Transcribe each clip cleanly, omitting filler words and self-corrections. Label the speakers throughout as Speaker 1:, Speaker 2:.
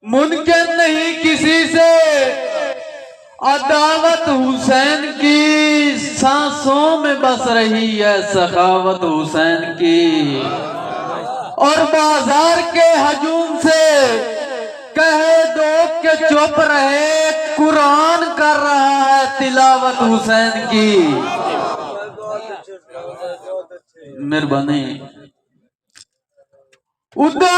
Speaker 1: मुमकिन नहीं किसी से अदावत हुसैन की, सांसों में बस रही है सखावत हुसैन की। और बाजार के हजूम से कहे दो के चुप रहे, कुरान कर रहा है तिलावत हुसैन की। मेहरबानी उदा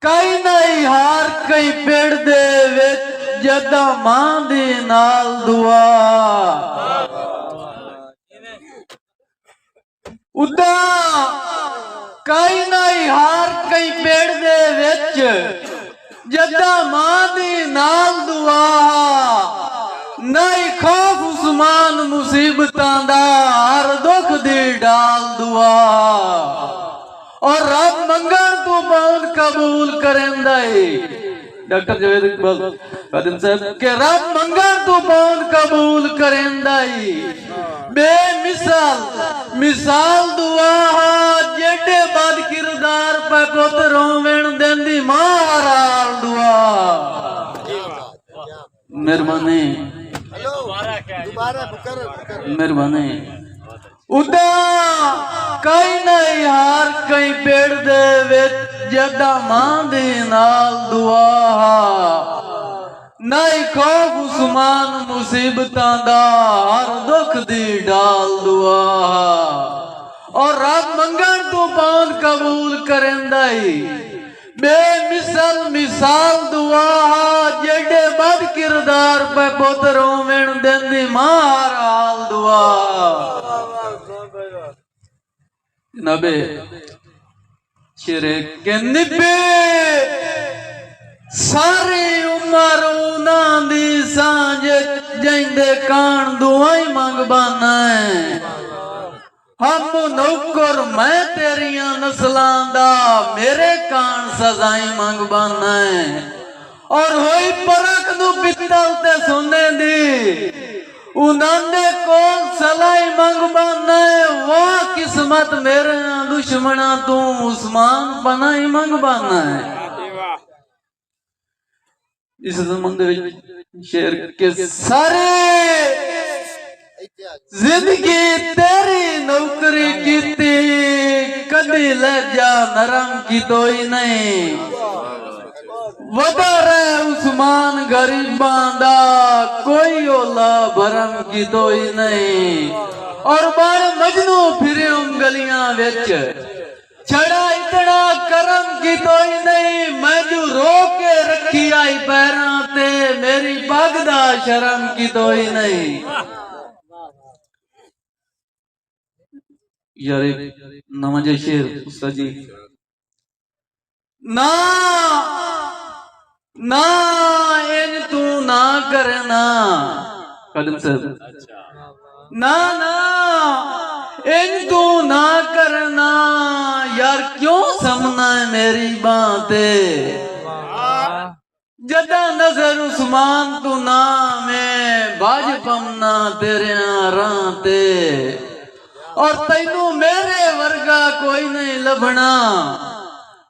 Speaker 1: कई नहीं हार कई पेड़ दे विच जदा मां दी नाल दुआ। उदा कई नहीं हार कई पेड़ दे विच जदा मां दी नाल दुआ। नहीं खौफ उस्मान मुसीबतां दा हर दुख दी डाल दुआ। और रब मंगण तू बहुत कबूल करेंदा है। डॉक्टर जवेद इकबाल कादिम साहब के रब मंगण तू बहुत कबूल करेंदा है। बेमिसाल मिसाल दुआ जेडे बद किरदार पे पुत रोवेण देंदी मां हाल दुआ। मेहरबानी मेहरबानी उदा कई नहीं हार कई पेड़ दे विच जदा मां दी नाल दुआ। नहीं खौफ उस्मान मुसीबतां दा हर दुख दी डाल दुआ। और रब मंगण तू बहुत कबूल करेंदा है। बेमिसाल मिसाल दुआ जेडे बद किरदार पे पुत रोवेण देंदी मां हाल दुआ। नबे शेरे के निबे सारी उमर उन्हां दी सांझ जैंदे कान दुआई मंग बाना है। हम नौकर मैं तेरियां नस्लां दा मेरे कान सजाई मंग बाना है। और होई परख नू पित्तल ते सोने दी उन्हांदे कोल सलाई मंग बाना है। वाह किस्मत मेरे दुश्मना तू उस्मान पनाई मंग बाना है। इस संबंध में शेर के सारे जिंदगी तेरी नौकरी कीती कदी लहजा नरम की तो ही नहीं। वदा रहे उस्मान गरीबां दा कोई ओला भरम की तो ही नहीं। और बाल मजनू फिरे गलियां विच छड़ा इतना करम की तो ही नहीं। मैं जो रो के रखी आई पैरां ते मेरी पग दा शर्म की तो ही नहीं। यार नवां शेर उस्ताद जी ना ना इन तू ना करना कदम साहब ना ना इन तू ना करना। यार क्यों समना है मेरी बातें जदा नजर उस्मान तू ना मैं बाज पमना तेरे राते। और तैनू मेरे वर्गा कोई नहीं लभना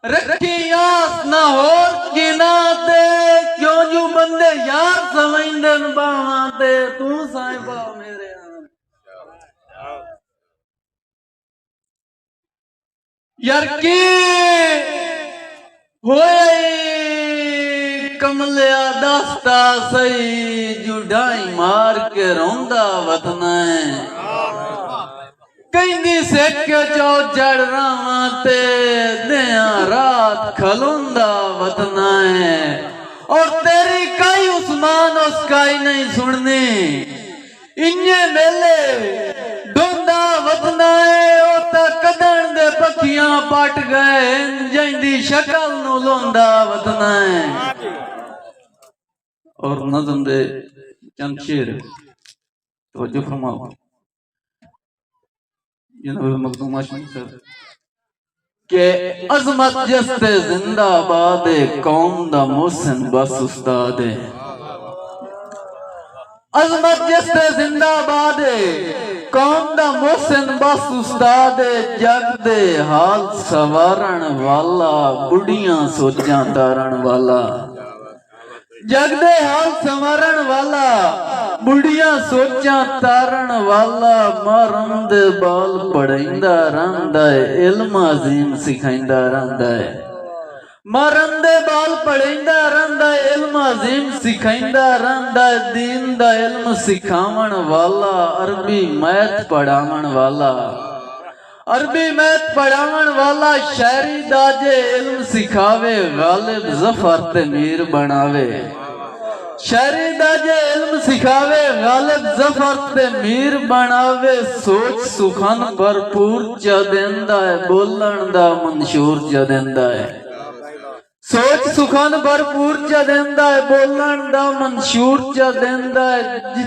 Speaker 1: रखी आस ना होर गिना ते क्यों जो बंदे यार समझदन बावां ते तू साहिबा मेरे यार की होए कमलिया दस्ता सही जुड़ाई मार के रोंदा वतन है। कहीं से चौ जड़ रावा ते दिया रात खलोंदा वतन है। और तेरी कई उस्मान उसका ही नहीं सुननी इन्ने मेले डोंदा वतन है। ओता कदन दे पखियां पट गए जैंदी शक्ल नू लोंदा वतन है। और नज़म दे चंद शेर तवज्जो फरमाओ मखदूम हाशमी सर के अजमत जस्ते जिंदाबाद कौम दा मोहसिन बस उस्ताद अजमत जस्ते जिंदाबाद कौम दा मोहसिन बस उस्ताद जग दे हाल सवारण वाला बुढ़ियां सोचां तारण वाला जग दे हाल संवारण वाला बुढ़ियां सोचां तारण वाला मरण दे बाल पढ़ाइंदा रहिंदा है इल्म अजीम सिखाइंदा रहिंदा है मरण दे बाल पढ़ाइंदा रहिंदा है इल्म अजीम सिखाइंदा रहिंदा है दीन दा इल्म सिखावण वाला अरबी मैथ पढ़ावण वाला अरबी मैथ पढ़ावण वाला शायरी दाजे इल्म सिखावे गालिब जफर ते मीर बनावे शायरी दाजे इल्म सिखावे गालिब जफर ते मीर बनावे सोच सुखन भरपूर च देंदा है बोलन दा मंशूर च देंदा है सोच सुखन भरपूर च देंदा है बोलन दा मंशूर च देंदा है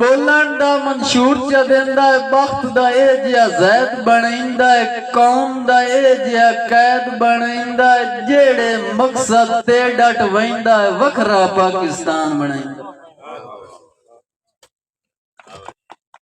Speaker 1: बोलन दा मंशूर च देंदा है वक्त दा ए जिया जैद बनाइंदा है कौम दा ए जिया कैद बनाइंदा है जेड़े मकसद ते डट वहिंदा है वखरा पाकिस्तान बनाइंदा